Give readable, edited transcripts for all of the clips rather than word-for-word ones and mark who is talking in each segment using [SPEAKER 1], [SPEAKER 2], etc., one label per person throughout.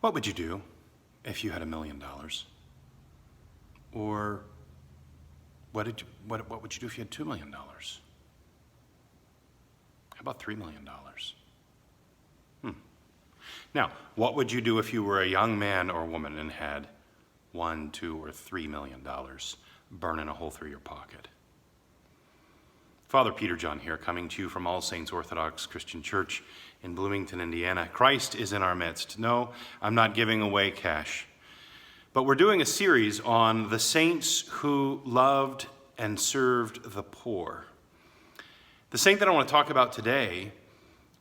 [SPEAKER 1] What would you do if you had $1 million? Or what would you do if you had $2 million? How about $3 million? Now, what would you do if you were a young man or woman and had $1, $2, or $3 million burning a hole through your pocket? Father Peter John here, coming to you from All Saints Orthodox Christian Church in Bloomington, Indiana. Christ is in our midst. No, I'm not giving away cash. But we're doing a series on the saints who loved and served the poor. The saint that I want to talk about today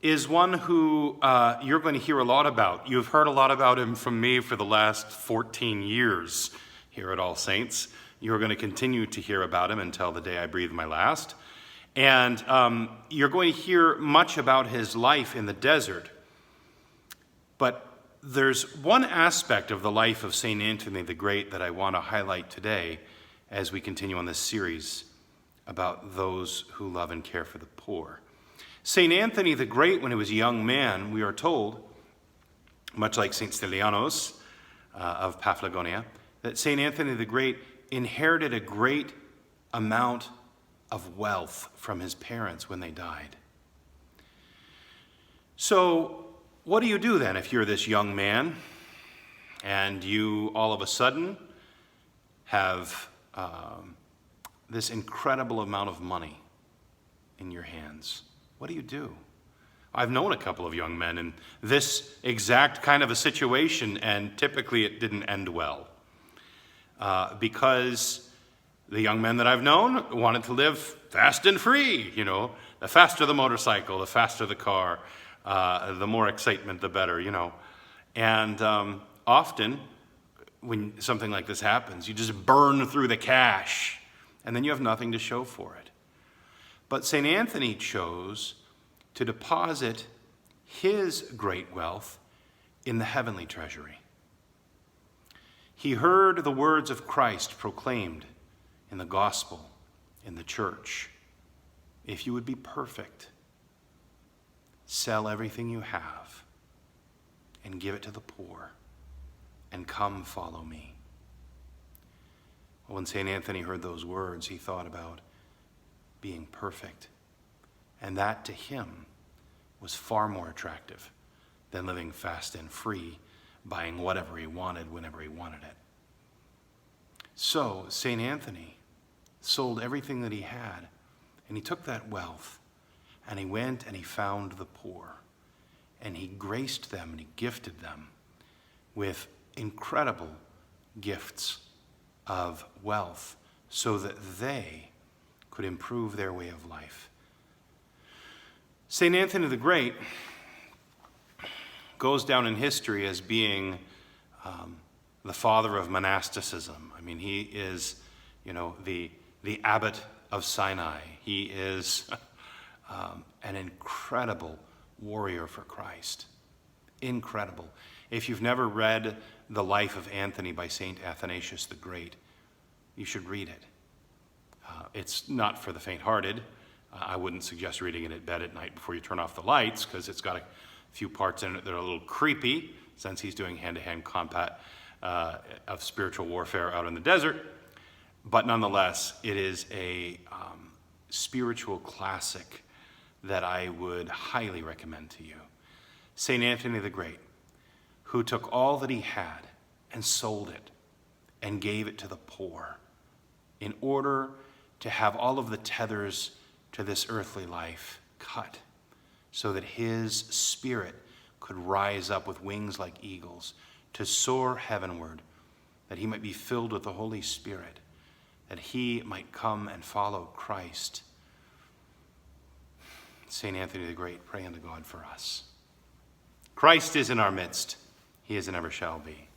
[SPEAKER 1] is one who you're going to hear a lot about. You've heard a lot about him from me for the last 14 years here at All Saints. You're going to continue to hear about him until the day I breathe my last. And you're going to hear much about his life in the desert. But there's one aspect of the life of St. Anthony the Great that I want to highlight today as we continue on this series about those who love and care for the poor. St. Anthony the Great, when he was a young man, we are told, much like St. Stylianos of Paphlagonia, that St. Anthony the Great inherited a great amount of wealth from his parents when they died. So what do you do then if you're this young man and you all of a sudden have this incredible amount of money in your hands? What do you do? I've known a couple of young men in this exact kind of a situation, and typically it didn't end well. Because the young men that I've known wanted to live fast and free, The faster the motorcycle, the faster the car, the more excitement, the better, And often, when something like this happens, you just burn through the cash, and then you have nothing to show for it. But St. Anthony chose to deposit his great wealth in the heavenly treasury. He heard the words of Christ proclaimed in the gospel, in the church. If you would be perfect, sell everything you have and give it to the poor, and come follow me. Well, when St. Anthony heard those words, he thought about being perfect. And that to him was far more attractive than living fast and free, buying whatever he wanted whenever he wanted it. So St. Anthony sold everything that he had, and he took that wealth, and he went and he found the poor, and he graced them and he gifted them with incredible gifts of wealth so that they could improve their way of life. St. Anthony the Great goes down in history as being the father of monasticism. I mean, he is, the abbot of Sinai. He is an incredible warrior for Christ. Incredible. If you've never read The Life of Anthony by St. Athanasius the Great, you should read it. It's not for the faint-hearted. I wouldn't suggest reading it at bed at night before you turn off the lights, because it's got a few parts in it that are a little creepy, since he's doing hand-to-hand combat of spiritual warfare out in the desert. But nonetheless, it is a spiritual classic that I would highly recommend to you. St. Anthony the Great, who took all that he had and sold it and gave it to the poor in order to have all of the tethers to this earthly life cut so that his spirit could rise up with wings like eagles to soar heavenward, that he might be filled with the Holy Spirit, that he might come and follow Christ. St. Anthony the Great, pray unto God for us. Christ is in our midst. He is and ever shall be.